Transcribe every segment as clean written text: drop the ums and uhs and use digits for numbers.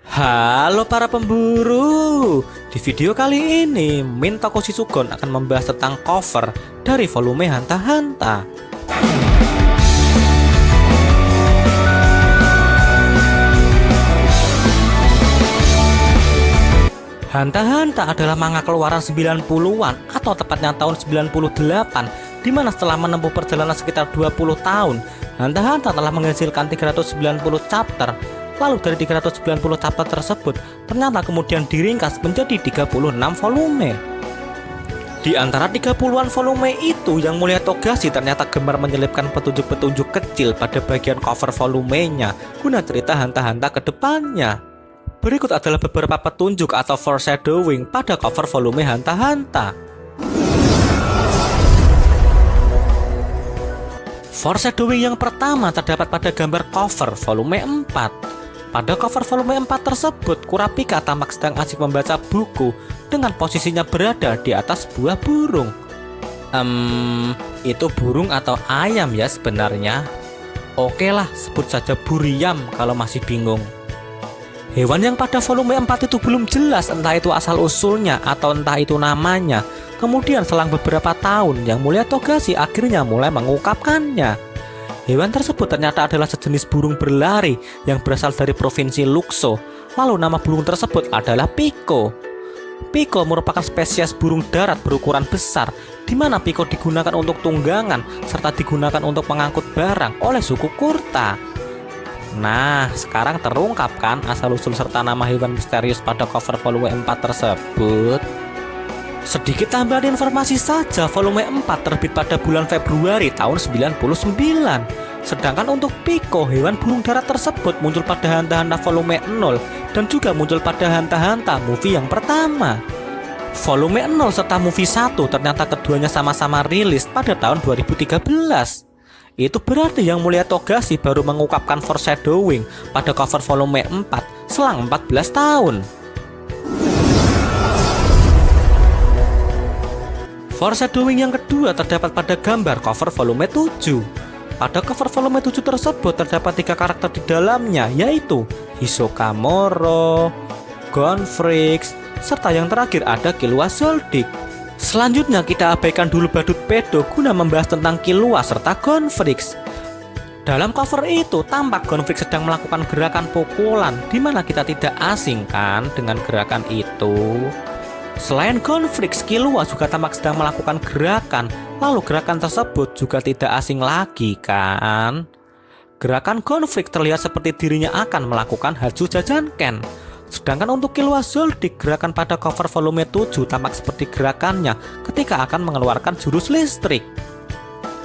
Halo para pemburu. Di video kali ini Min Toko Shisugon akan membahas tentang cover dari volume Hunter x Hunter. Hunter x Hunter adalah manga keluaran 90-an atau tepatnya tahun 98, di mana setelah menempuh perjalanan sekitar 20 tahun, Hunter x Hunter telah menghasilkan 390 chapter. Lalu dari 390 chapter tersebut ternyata kemudian diringkas menjadi 36 volume. Di antara 30-an volume itu, Yang Mulia Togashi ternyata gemar menyelipkan petunjuk-petunjuk kecil pada bagian cover volumenya guna cerita Hunter x Hunter ke depannya. Berikut adalah beberapa petunjuk atau foreshadowing pada cover volume Hunter x Hunter. Foreshadowing yang pertama terdapat pada gambar cover volume 4. Pada cover volume 4 tersebut, Kurapika tampak sedang asik membaca buku dengan posisinya berada di atas sebuah burung. Itu burung atau ayam ya sebenarnya? Oke lah, sebut saja buriam kalau masih bingung. Hewan yang pada volume 4 itu belum jelas entah itu asal-usulnya atau entah itu namanya. Kemudian selang beberapa tahun, Yang Mulia Togashi akhirnya mulai mengungkapkannya. Hewan tersebut ternyata adalah sejenis burung berlari yang berasal dari provinsi Luxo. Lalu nama burung tersebut adalah Piko. Piko merupakan spesies burung darat berukuran besar, di mana Piko digunakan untuk tunggangan serta digunakan untuk mengangkut barang oleh suku Kurta. Nah, sekarang terungkapkan asal-usul serta nama hewan misterius pada cover volume 4 tersebut. Sedikit tambahan informasi saja, volume 4 terbit pada bulan Februari tahun 99. Sedangkan untuk Piko, hewan burung darat tersebut muncul pada Hunter x Hunter volume 0 dan juga muncul pada Hunter x Hunter movie yang pertama. Volume 0 serta movie 1 ternyata keduanya sama-sama rilis pada tahun 2013. Itu berarti Yang Mulia Togashi baru mengungkapkan foreshadowing pada cover volume 4 selang 14 tahun. Foreshadowing yang kedua terdapat pada gambar cover volume 7. Pada cover volume 7 tersebut terdapat 3 karakter di dalamnya, yaitu Hisoka Moro, Gonfrix, serta yang terakhir ada Killua Zoldyck. Selanjutnya kita abaikan dulu badut pedo guna membahas tentang Killua serta Gonfrix. Dalam cover itu tampak Gonfrix sedang melakukan gerakan pukulan, di mana kita tidak asing kan dengan gerakan itu. Selain Gonfrix, Killua juga tampak sedang melakukan gerakan, lalu gerakan tersebut juga tidak asing lagi kan. Gerakan Gonfrix terlihat seperti dirinya akan melakukan Hatsu Jajanken. Sedangkan untuk Killua Zoldyck, gerakan pada cover volume 7 tampak seperti gerakannya ketika akan mengeluarkan jurus listrik.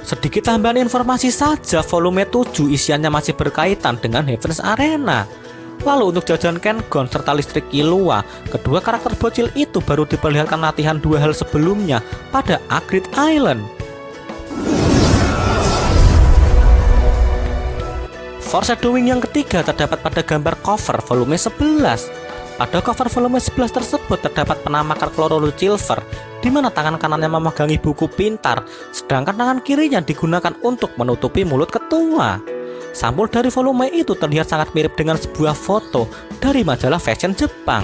Sedikit tambahan informasi saja, volume 7 isiannya masih berkaitan dengan Heaven's Arena. Lalu untuk Jajanken Gon serta listrik Killua, kedua karakter bocil itu baru diperlihatkan latihan 2 hal sebelumnya pada Agreed Island. Foreshadowing yang ketiga terdapat pada gambar cover volume 11. Pada cover volume 11 tersebut terdapat penampakan Chlorolus-Silver, di mana tangan kanannya memegangi buku pintar, sedangkan tangan kirinya digunakan untuk menutupi mulut ketua. Sampul dari volume itu terlihat sangat mirip dengan sebuah foto dari majalah fashion Jepang.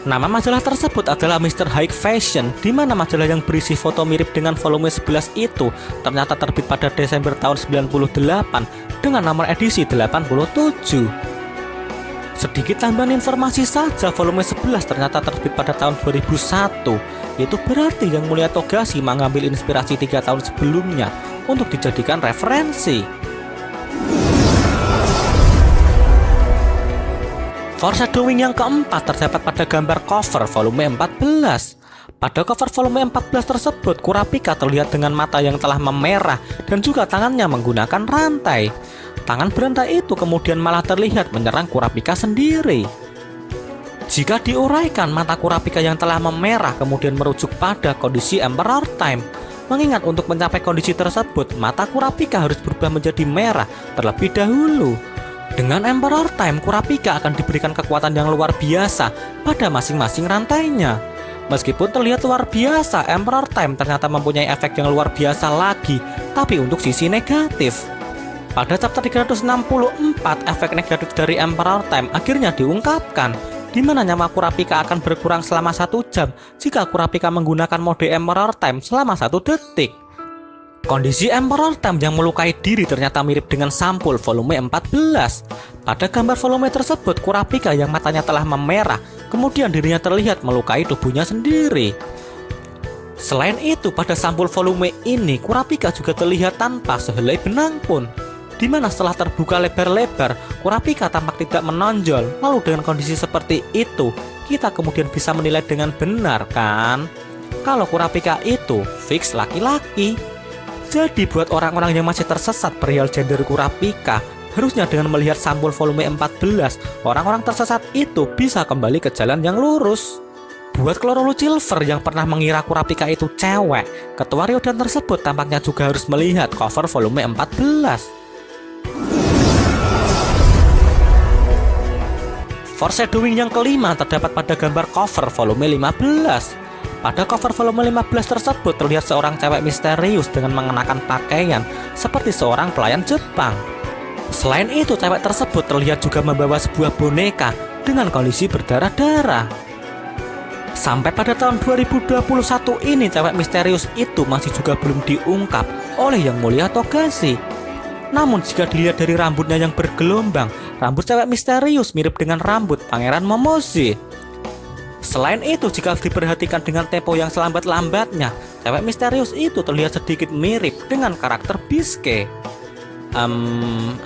Nama majalah tersebut adalah Mr. High Fashion, di mana majalah yang berisi foto mirip dengan volume 11 itu ternyata terbit pada Desember tahun 98 dengan nomor edisi 87. Sedikit tambahan informasi saja, volume 11 ternyata terbit pada tahun 2001. Itu berarti Yang Mulia Togashi mengambil inspirasi 3 tahun sebelumnya untuk dijadikan referensi. Foreshadowing yang keempat terdapat pada gambar cover volume 14. Pada cover volume 14 tersebut, Kurapika terlihat dengan mata yang telah memerah dan juga tangannya menggunakan rantai. Tangan berantai itu kemudian malah terlihat menyerang Kurapika sendiri. Jika diuraikan, mata Kurapika yang telah memerah kemudian merujuk pada kondisi Emperor Time. Mengingat untuk mencapai kondisi tersebut, mata Kurapika harus berubah menjadi merah terlebih dahulu. Dengan Emperor Time, Kurapika akan diberikan kekuatan yang luar biasa pada masing-masing rantainya. Meskipun terlihat luar biasa, Emperor Time ternyata mempunyai efek yang luar biasa lagi, tapi untuk sisi negatif. Pada chapter 364, efek negatif dari Emperor Time akhirnya diungkapkan, di mana nyawa Kurapika akan berkurang selama 1 jam jika Kurapika menggunakan mode Emperor Time selama 1 detik. Kondisi Emperor Time yang melukai diri ternyata mirip dengan sampul volume 14. Pada gambar volume tersebut, Kurapika yang matanya telah memerah, kemudian dirinya terlihat melukai tubuhnya sendiri. Selain itu, pada sampul volume ini, Kurapika juga terlihat tanpa sehelai benang pun, di mana setelah terbuka lebar-lebar, Kurapika tampak tidak menonjol. Lalu dengan kondisi seperti itu, kita kemudian bisa menilai dengan benar kan, kalau Kurapika itu fix laki-laki. Jadi buat orang-orang yang masih tersesat perihal gender Kurapika, harusnya dengan melihat sampul volume 14, orang-orang tersesat itu bisa kembali ke jalan yang lurus. Buat Chlorolu Silver yang pernah mengira Kurapika itu cewek, ketua Ryodan tersebut tampaknya juga harus melihat cover volume 14. Foreshadowing yang kelima terdapat pada gambar cover volume 15. Pada cover volume 15 tersebut terlihat seorang cewek misterius dengan mengenakan pakaian seperti seorang pelayan Jepang. Selain itu, cewek tersebut terlihat juga membawa sebuah boneka dengan kondisi berdarah-darah. Sampai pada tahun 2021 ini, cewek misterius itu masih juga belum diungkap oleh Yang Mulia Togashi. Namun jika dilihat dari rambutnya yang bergelombang, rambut cewek misterius mirip dengan rambut Pangeran Momoshi. Selain itu, jika diperhatikan dengan tempo yang selambat-lambatnya, cewek misterius itu terlihat sedikit mirip dengan karakter Bisque.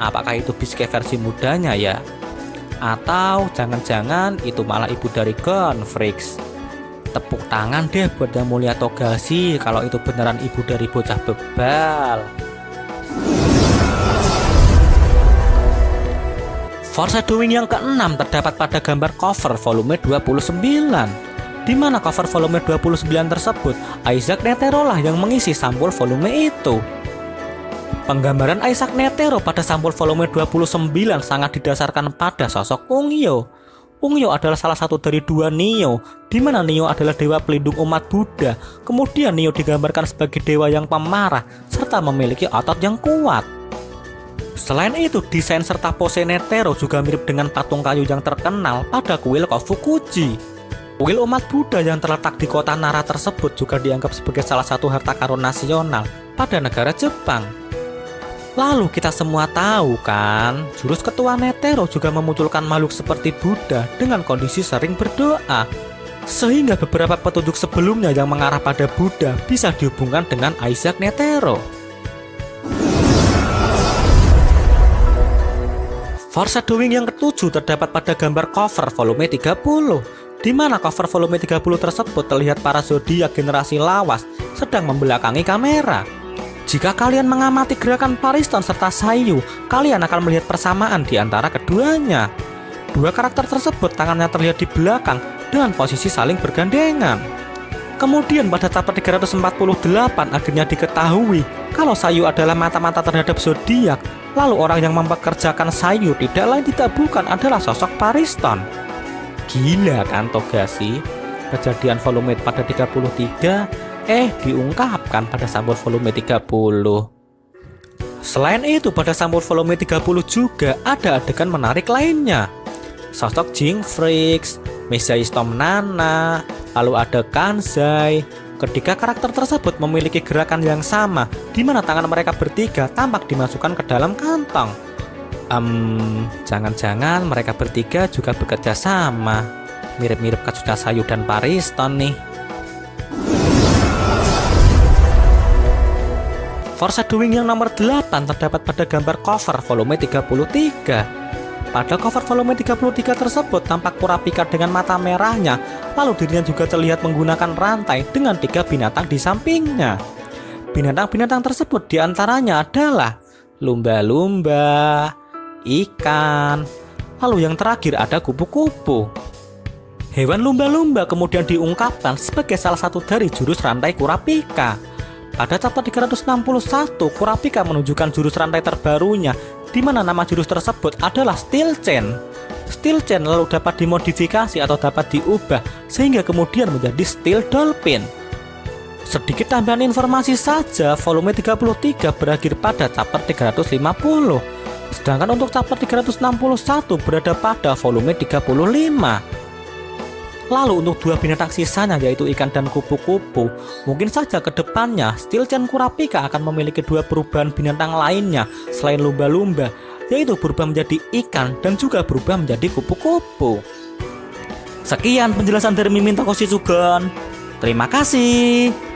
Apakah itu Bisque versi mudanya ya? Atau jangan-jangan itu malah ibu dari Gonfrix? Tepuk tangan deh buat Yang Mulia Togashi kalau itu beneran ibu dari bocah bebal. Foreshadowing yang keenam terdapat pada gambar cover volume 29, di mana cover volume 29 tersebut Isaac Netero lah yang mengisi sampul volume itu. Penggambaran Isaac Netero pada sampul volume 29 sangat didasarkan pada sosok Ungyo. Ungyo adalah salah satu dari 2 Nio, di mana Nio adalah dewa pelindung umat Buddha. Kemudian Nio digambarkan sebagai dewa yang pemarah serta memiliki otot yang kuat. Selain itu, desain serta pose Netero juga mirip dengan patung kayu yang terkenal pada kuil Kofukuji. Kuil umat Buddha yang terletak di kota Nara tersebut juga dianggap sebagai salah satu harta karun nasional pada negara Jepang. Lalu kita semua tahu kan, jurus ketua Netero juga memunculkan makhluk seperti Buddha dengan kondisi sering berdoa. Sehingga beberapa petunjuk sebelumnya yang mengarah pada Buddha bisa dihubungkan dengan Isaac Netero. Foreshadowing yang ketujuh terdapat pada gambar cover volume 30, di mana cover volume 30 tersebut terlihat para zodiak generasi lawas sedang membelakangi kamera. Jika kalian mengamati gerakan Pariston serta Sayu, kalian akan melihat persamaan di antara keduanya. Dua karakter tersebut tangannya terlihat di belakang dengan posisi saling bergandengan. Kemudian pada chapter 348 akhirnya diketahui kalau Sayu adalah mata-mata terhadap zodiak. Lalu orang yang mempekerjakan Sayu tidak lain tidak bukan adalah sosok Pariston. Gila kan Togashi? Kejadian volume pada 33 diungkapkan pada sampul volume 30. Selain itu, pada sampul volume 30 juga ada adegan menarik lainnya. Sosok Jingfrix, Messiah Storm Nana, lalu ada Kanzai. Ketiga karakter tersebut memiliki gerakan yang sama, di mana tangan mereka bertiga tampak dimasukkan ke dalam kantong. Jangan-jangan mereka bertiga juga bekerja sama. Mirip-mirip kasusnya Sayu dan Pariston nih. Foreshadowing yang nomor 8 terdapat pada gambar cover volume 33. Pada cover volume 33 tersebut tampak Kurapika dengan mata merahnya, lalu dirinya juga terlihat menggunakan rantai dengan 3 binatang di sampingnya. Binatang-binatang tersebut diantaranya adalah lumba-lumba, ikan, lalu yang terakhir ada kupu-kupu. Hewan lumba-lumba kemudian diungkapkan sebagai salah satu dari jurus rantai Kurapika. Pada chapter 361, Kurapika menunjukkan jurus rantai terbarunya, di mana nama jurus tersebut adalah Steel Chain. Steel Chain lalu dapat dimodifikasi atau dapat diubah sehingga kemudian menjadi Steel Dolphin. Sedikit tambahan informasi saja, volume 33 berakhir pada chapter 350. Sedangkan untuk chapter 361 berada pada volume 35. Lalu untuk dua binatang sisanya yaitu ikan dan kupu-kupu, mungkin saja ke depannya Steel Chain Kurapika akan memiliki dua perubahan binatang lainnya selain lumba-lumba, yaitu berubah menjadi ikan dan juga berubah menjadi kupu-kupu. Sekian penjelasan dari Mimin Toko Shizugan. Terima kasih.